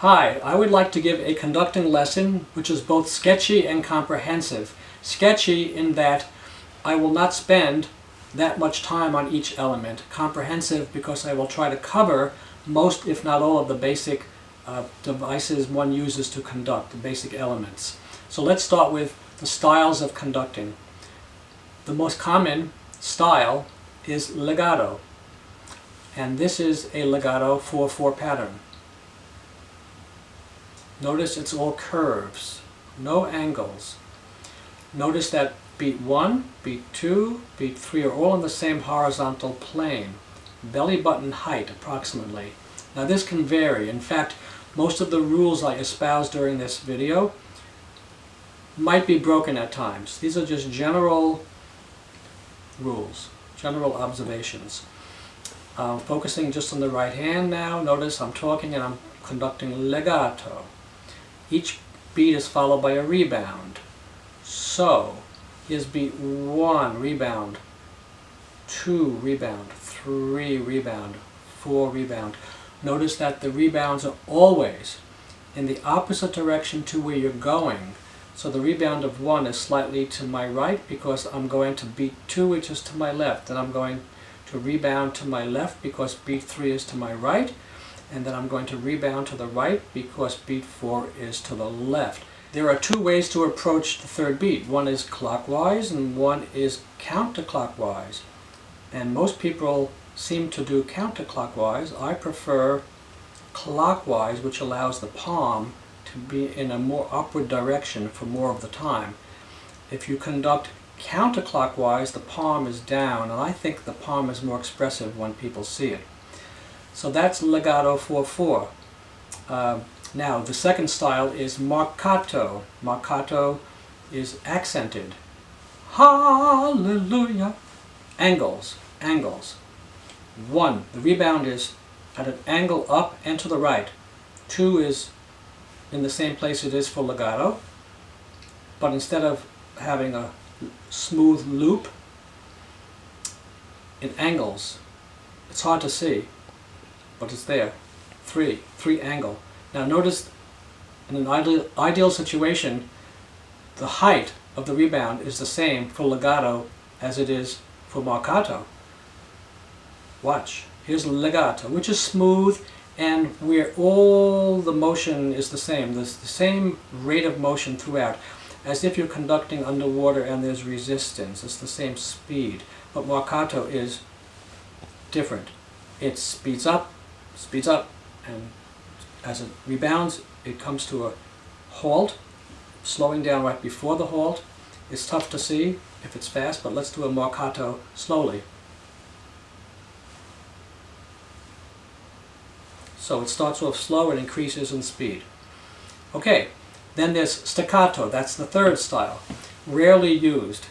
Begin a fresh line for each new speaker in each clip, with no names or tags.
Hi, I would like to give a conducting lesson which is both sketchy and comprehensive. Sketchy in that I will not spend that much time on each element. Comprehensive because I will try to cover most, if not all, of the basic devices one uses to conduct, the basic elements. So let's start with the styles of conducting. The most common style is legato, and this is a legato 4/4 pattern. Notice it's all curves, no angles. Notice that beat 1, beat 2, beat 3 are all on the same horizontal plane. Belly button height approximately. Now this can vary. In fact, most of the rules I espouse during this video might be broken at times. These are just general rules, general observations. Focusing just on the right hand now, notice I'm talking and I'm conducting legato. Each beat is followed by a rebound. So, here's beat 1, rebound, 2, rebound, 3, rebound, 4, rebound. Notice that the rebounds are always in the opposite direction to where you're going. So the rebound of 1 is slightly to my right because I'm going to beat 2, which is to my left. Then I'm going to rebound to my left because beat 3 is to my right. And then I'm going to rebound to the right because beat 4 is to the left. There are two ways to approach the third beat. One is clockwise and one is counterclockwise. And most people seem to do counterclockwise. I prefer clockwise, which allows the palm to be in a more upward direction for more of the time. If you conduct counterclockwise, the palm is down, and I think the palm is more expressive when people see it. So that's legato 4/4. Now the second style is Macchiato. Macchiato is accented. Hallelujah. Angles, angles. 1, the rebound is at an angle up and to the right. 2 is in the same place it is for legato, but instead of having a smooth loop, it angles. It's hard to see, but it's there. 3 angle. Now notice in an ideal situation, the height of the rebound is the same for legato as it is for Macchiato. Watch. Here's legato, which is smooth and where all the motion is the same. There's the same rate of motion throughout, as if you're conducting underwater and there's resistance. It's the same speed. But Macchiato is different. It speeds up, and as it rebounds, it comes to a halt, slowing down right before the halt. It's tough to see if it's fast, but let's do a Macchiato slowly. So it starts off slow and increases in speed. Okay, then there's staccato. That's the third style. Rarely used.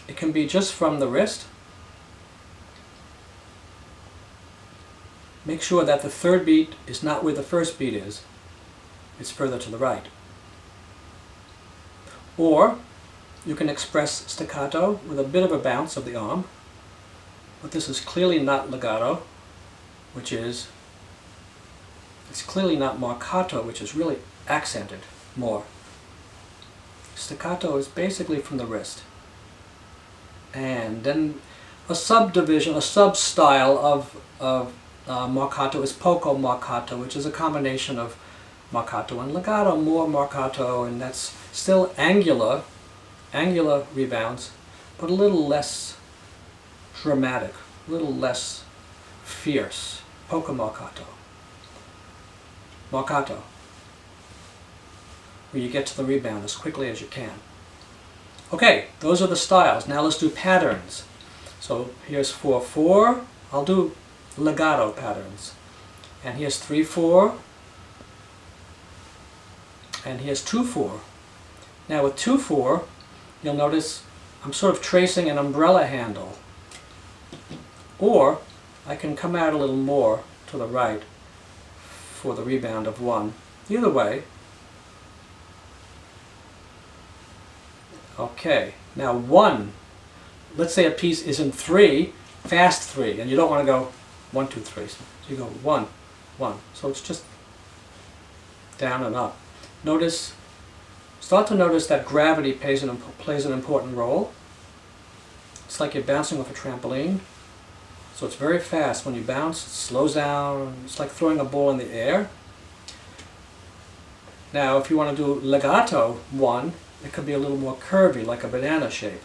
It can be just from the wrist. Make sure that the third beat is not where the first beat is. It's further to the right. Or you can express staccato with a bit of a bounce of the arm. But this is clearly not legato, it's clearly not Macchiato, which is really accented more. Staccato is basically from the wrist. And then a subdivision, a sub-style of Macchiato is poco Macchiato, which is a combination of Macchiato and legato, more Macchiato, and that's still angular rebounds, but a little less dramatic, a little less fierce. Poco Macchiato. Macchiato, where you get to the rebound as quickly as you can. Okay, those are the styles. Now let's do patterns. So here's 4/4. I'll do legato patterns. And here's 3/4. And here's 2/4. Now with 2/4, you'll notice I'm sort of tracing an umbrella handle. Or I can come out a little more to the right for the rebound of 1. Either way. Okay, now 1. Let's say a piece is in 3, fast 3, and you don't want to go 1, 2, 3. So you go 1, 1. So it's just down and up. Start to notice that gravity plays an important role. It's like you're bouncing off a trampoline. So it's very fast. When you bounce, it slows down. It's like throwing a ball in the air. Now, if you want to do legato 1, it could be a little more curvy, like a banana shape.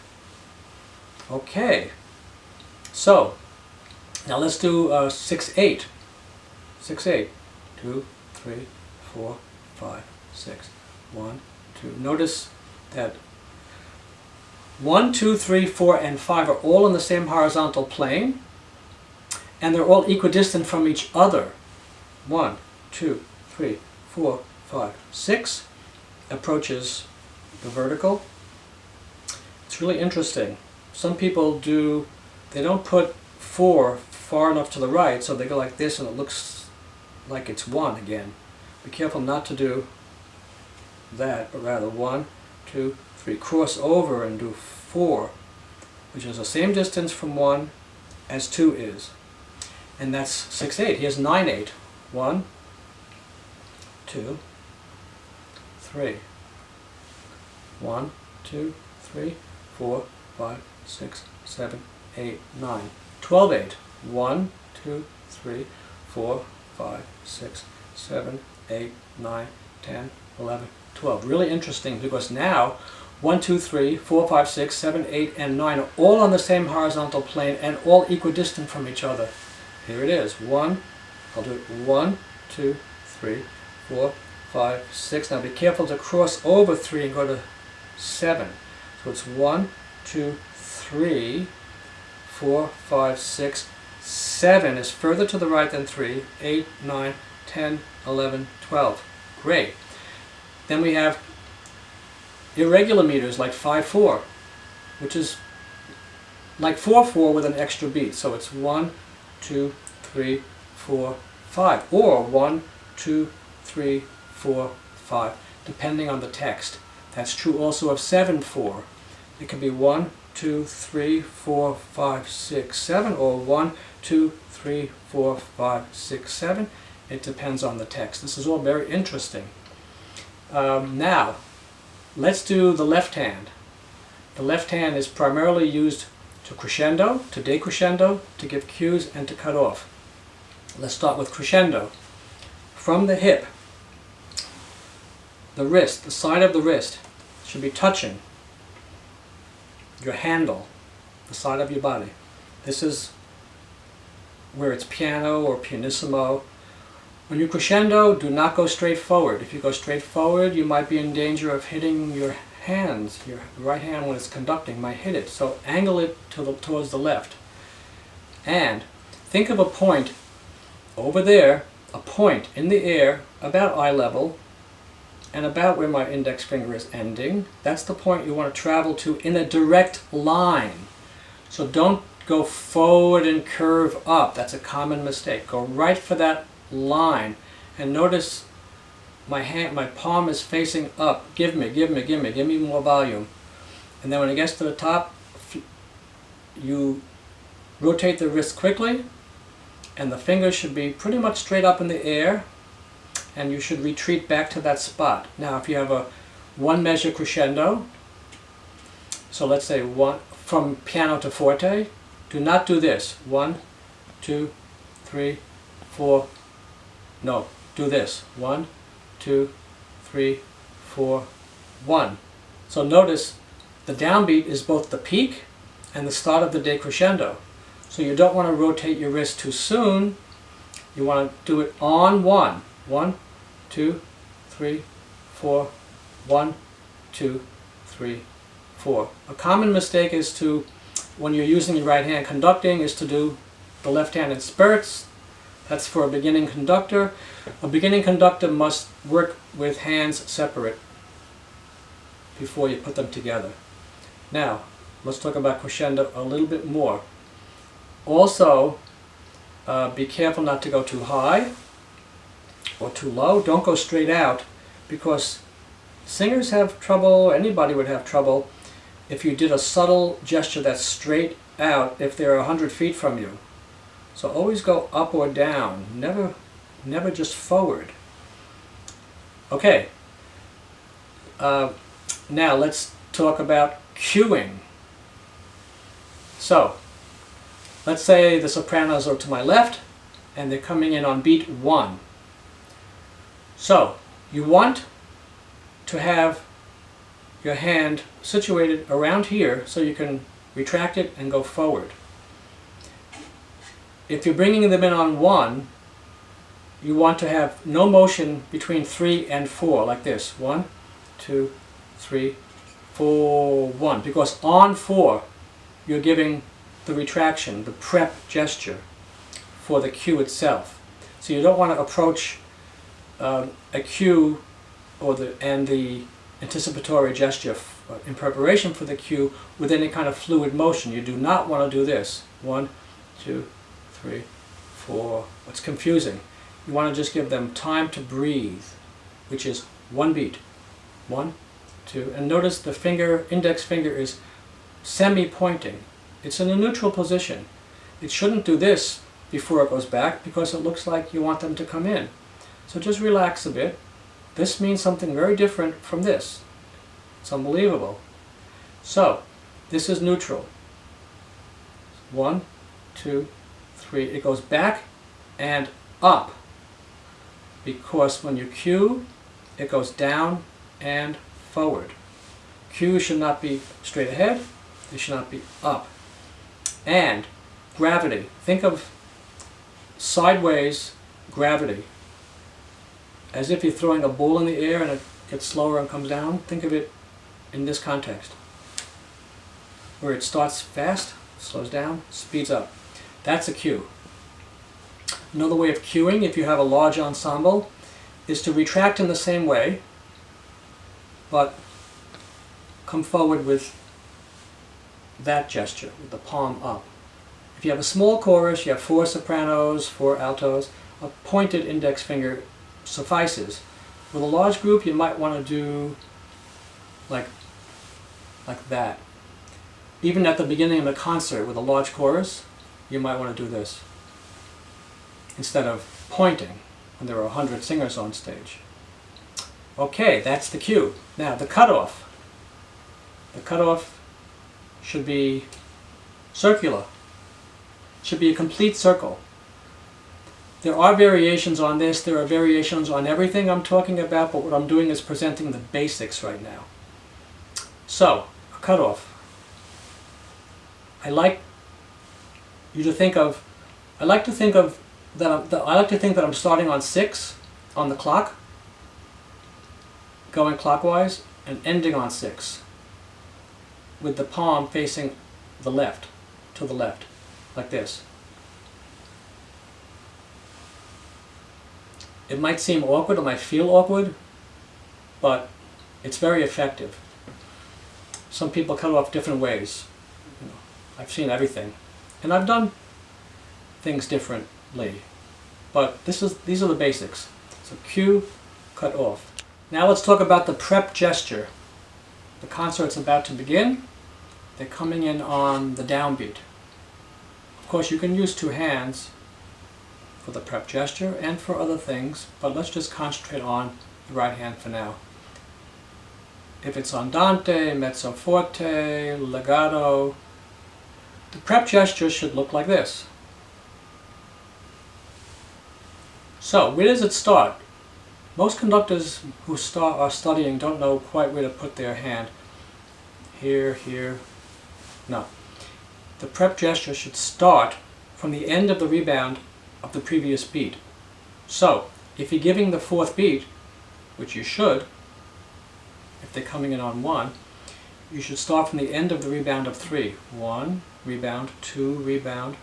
Okay. So, now let's do 6/8. 6/8. 2, 3, 4, 5, 6. 1, 2. Notice that 1, 2, 3, 4, and 5 are all in the same horizontal plane, and they're all equidistant from each other. 1, 2, 3, 4, 5, 6 approaches the vertical. It's really interesting. Some people they don't put 4 far enough to the right, so they go like this and it looks like it's 1 again. Be careful not to do that, but rather 1, 2, 3. Cross over and do 4, which is the same distance from 1 as 2 is. And that's 6/8. Here's 9/8. 1, 2, 3. 1, 2, 3, 4, 5, 6, 7, 8, 9. 12/8. 1, 2, 3, 4, 5, 6, 7, 8, 9, 10, 11, 12. Really interesting, because now 1, 2, 3, 4, 5, 6, 7, 8, and 9 are all on the same horizontal plane and all equidistant from each other. Here it is. I'll do it 1, 2, 3, 4, 5, 6. Now be careful to cross over 3 and go to 7. So it's 1, 2, 3, 4, 5, 6, 7 is further to the right than 3, 8, 9, 10, 11, 12. Great. Then we have irregular meters like 5/4, which is like 4/4 with an extra beat. So it's 1, 2, 3, 4, 5, or 1, 2, 3, 4, 5, depending on the text. That's true also of 7/4. It can be 1, 2, 3, 4, 5, 6, 7, or 1, 2, 3, 4, 5, 6, 7. It depends on the text. This is all very interesting. Now, let's do the left hand. The left hand is primarily used to crescendo, to decrescendo, to give cues, and to cut off. Let's start with crescendo. From the hip, the wrist, the side of the wrist, should be touching your handle, the side of your body. This is where it's piano or pianissimo. When you crescendo, do not go straight forward. If you go straight forward, you might be in danger of hitting your hands. Your right hand, when it's conducting, might hit it. So angle it towards the left. And think of a point over there, a point in the air about eye level and about where my index finger is ending. That's the point you want to travel to in a direct line. So don't go forward and curve up. That's a common mistake. Go right for that line, and notice my palm is facing up. Give me more volume. And then when it gets to the top, you rotate the wrist quickly, and the fingers should be pretty much straight up in the air, and you should retreat back to that spot. Now if you have a 1 measure crescendo, so let's say from piano to forte, do not do this. 1, 2, 3, 4, no, do this. 1, 2, 3, 4, 1. So notice the downbeat is both the peak and the start of the decrescendo. So you don't want to rotate your wrist too soon. You want to do it on 1. 1, 2, 3, 4, 1, 2, 3, 4. A common mistake is to, when you're using your right hand conducting, is to do the left hand in spurts. That's for a beginning conductor. A beginning conductor must work with hands separate before you put them together. Now, let's talk about crescendo a little bit more. Also, be careful not to go too high or too low. Don't go straight out, because singers have trouble, anybody would have trouble, if you did a subtle gesture that's straight out if they're 100 feet from you. So always go up or down, never just forward. Okay, now let's talk about cueing. So, let's say the sopranos are to my left and they're coming in on beat 1. So, you want to have your hand situated around here so you can retract it and go forward. If you're bringing them in on 1, you want to have no motion between 3 and 4, like this. 1, 2, 3, 4, 1. Because on 4, you're giving the retraction, the prep gesture for the cue itself. So you don't want to approach a cue and the anticipatory gesture in preparation for the cue with any kind of fluid motion. You do not want to do this. 1, 2, 3, 4. It's confusing. You want to just give them time to breathe, which is 1 beat. 1, 2, and notice the finger, index finger is semi-pointing. It's in a neutral position. It shouldn't do this before it goes back because it looks like you want them to come in. So just relax a bit. This means something very different from this. It's unbelievable. So, this is neutral. 1, 2, 3. It goes back and up because when you cue, it goes down and forward. Cue should not be straight ahead. They should not be up. And gravity. Think of sideways gravity. As if you're throwing a ball in the air and it gets slower and comes down. Think of it in this context, where it starts fast, slows down, speeds up. That's a cue. Another way of cueing, if you have a large ensemble, is to retract in the same way, but come forward with that gesture, with the palm up. If you have a small chorus, you have 4 sopranos, 4 altos, a pointed index finger suffices. With a large group, you might want to do like that. Even at the beginning of a concert with a large chorus, you might want to do this instead of pointing when there are 100 singers on stage. Okay, that's the cue. Now the cutoff. The cutoff should be circular. Should be a complete circle. There are variations on this. There are variations on everything I'm talking about, but what I'm doing is presenting the basics right now. So, a cutoff. I like to think that I'm starting on 6 on the clock, going clockwise, and ending on 6, with the palm facing the left, to the left, like this. It might seem awkward, it might feel awkward, but it's very effective. Some people cut off different ways. I've seen everything. And I've done things differently. But these are the basics. So cue, cut off. Now let's talk about the prep gesture. The concert's about to begin. They're coming in on the downbeat. Of course, you can use 2 hands for the prep gesture and for other things, but let's just concentrate on the right hand for now. If it's andante, mezzo forte, legato, the prep gesture should look like this. So, where does it start? Most conductors who are studying don't know quite where to put their hand. Here, here. No. The prep gesture should start from the end of the rebound of the previous beat. So, if you're giving the 4th beat, which you should, if they're coming in on 1, you should start from the end of the rebound of 3. 1, rebound, 2, rebound,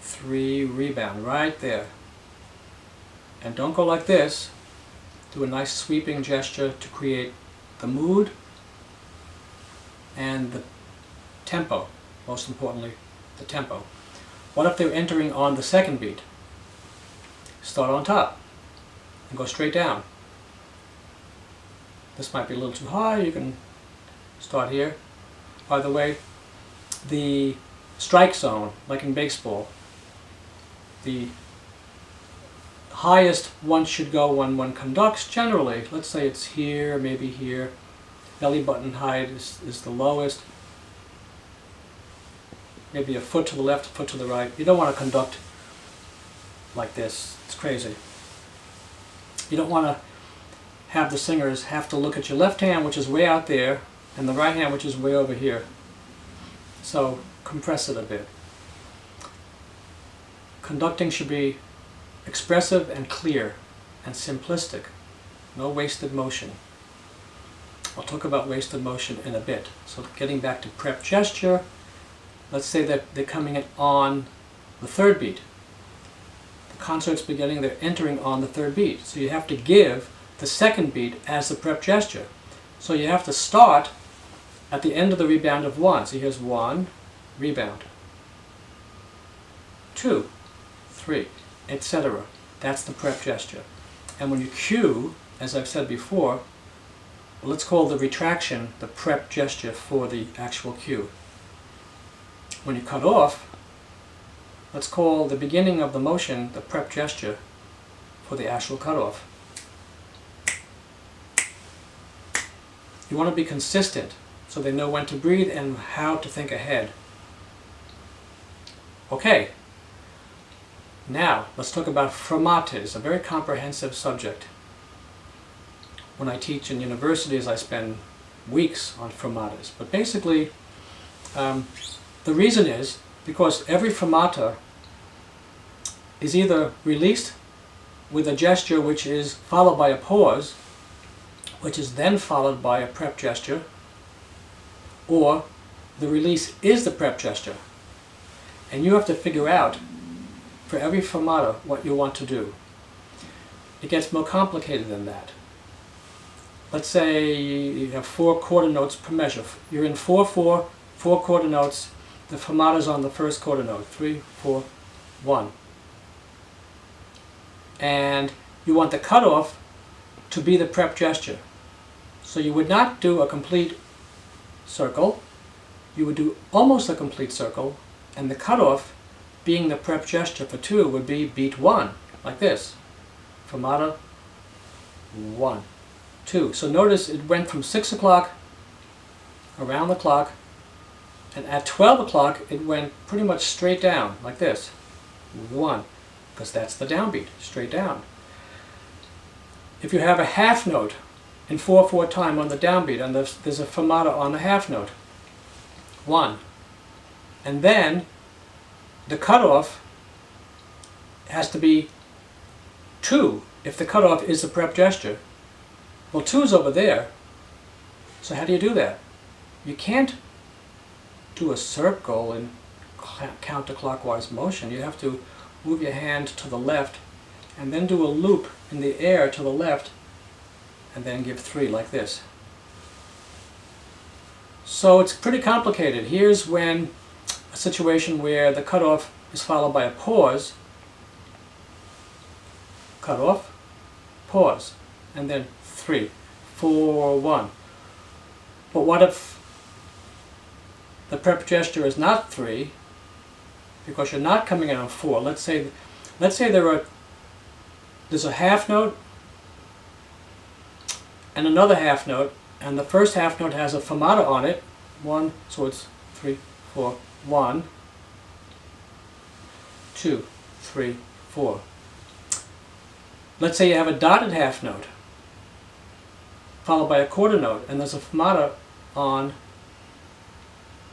3, rebound, right there. And don't go like this. Do a nice sweeping gesture to create the mood and the tempo, most importantly, the tempo. What if they're entering on the 2nd beat? Start on top and go straight down. This might be a little too high, you can start here. By the way, the strike zone, like in baseball, the highest one should go when one conducts generally. Let's say it's here, maybe here. Belly button height is the lowest. Maybe a foot to the left, a foot to the right. You don't want to conduct like this. It's crazy. You don't want to have the singers have to look at your left hand, which is way out there, and the right hand, which is way over here. So compress it a bit. Conducting should be expressive and clear and simplistic. No wasted motion. I'll talk about wasted motion in a bit. So getting back to prep gesture, let's say that they're coming in on the third beat. The concert's beginning, they're entering on the third beat. So you have to give the second beat as the prep gesture. So you have to start at the end of the rebound of 1. So here's 1, rebound, 2, 3, etc. That's the prep gesture. And when you cue, as I've said before, let's call the retraction the prep gesture for the actual cue. When you cut off, let's call the beginning of the motion the prep gesture for the actual cutoff. You want to be consistent so they know when to breathe and how to think ahead. Okay, now let's talk about fermatas, a very comprehensive subject. When I teach in universities, I spend weeks on fermatas. But basically, the reason is because every fermata is either released with a gesture which is followed by a pause, which is then followed by a prep gesture, or the release is the prep gesture. And you have to figure out for every fermata what you want to do. It gets more complicated than that. Let's say you have 4 quarter notes per measure. You're in 4/4, 4 quarter notes. The fermata's on the first quarter note, 3, 4, 1. And you want the cutoff to be the prep gesture. So you would not do a complete circle. You would do almost a complete circle, and the cutoff, being the prep gesture for 2, would be beat 1, like this. Fermata 1, 2. So notice it went from 6 o'clock around the clock, and at 12 o'clock it went pretty much straight down, like this. 1, because that's the downbeat, straight down. If you have a half note in 4/4 time on the downbeat, and there's a fermata on the half note, 1. And then the cutoff has to be 2 if the cutoff is the prep gesture. Well, 2 is over there, so how do you do that? You can't do a circle in counterclockwise motion. You have to move your hand to the left and then do a loop in the air to the left and then give 3 like this. So it's pretty complicated. Here's when a situation where the cutoff is followed by a pause, cutoff, pause, and then 3, 4, 1. But what if the prep gesture is not 3, because you're not coming in on 4? Let's say there's a half note and another half note, and the first half note has a fermata on it, 1, so it's 3, 4, 1, 2, 3, 4. Let's say you have a dotted half note followed by a quarter note, and there's a fermata on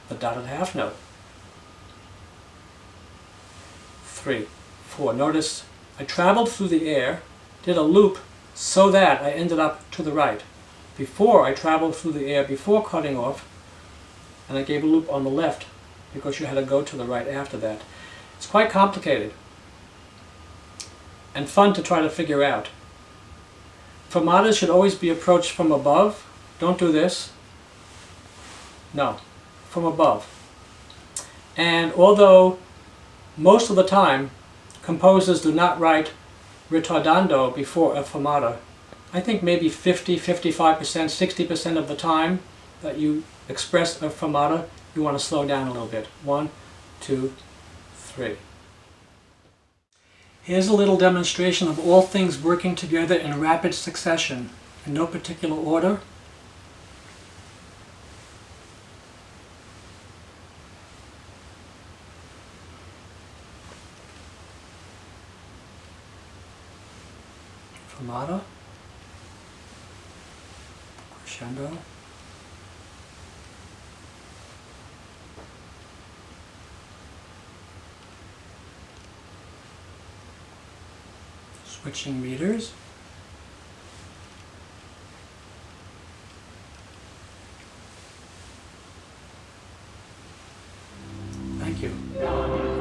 the dotted half note. 3, 4. Notice I traveled through the air, did a loop so that I ended up to the right. Before, I traveled through the air before cutting off, and I gave a loop on the left because you had to go to the right after that. It's quite complicated and fun to try to figure out. Fermatas should always be approached from above. Don't do this. No, from above. And although most of the time composers do not write ritardando before a fermata, I think maybe 50, 55%, 60% of the time that you express a fermata, you want to slow down a little bit. 1, 2, 3. Here's a little demonstration of all things working together in rapid succession, in no particular order. Fermata, crescendo, switching meters, thank you.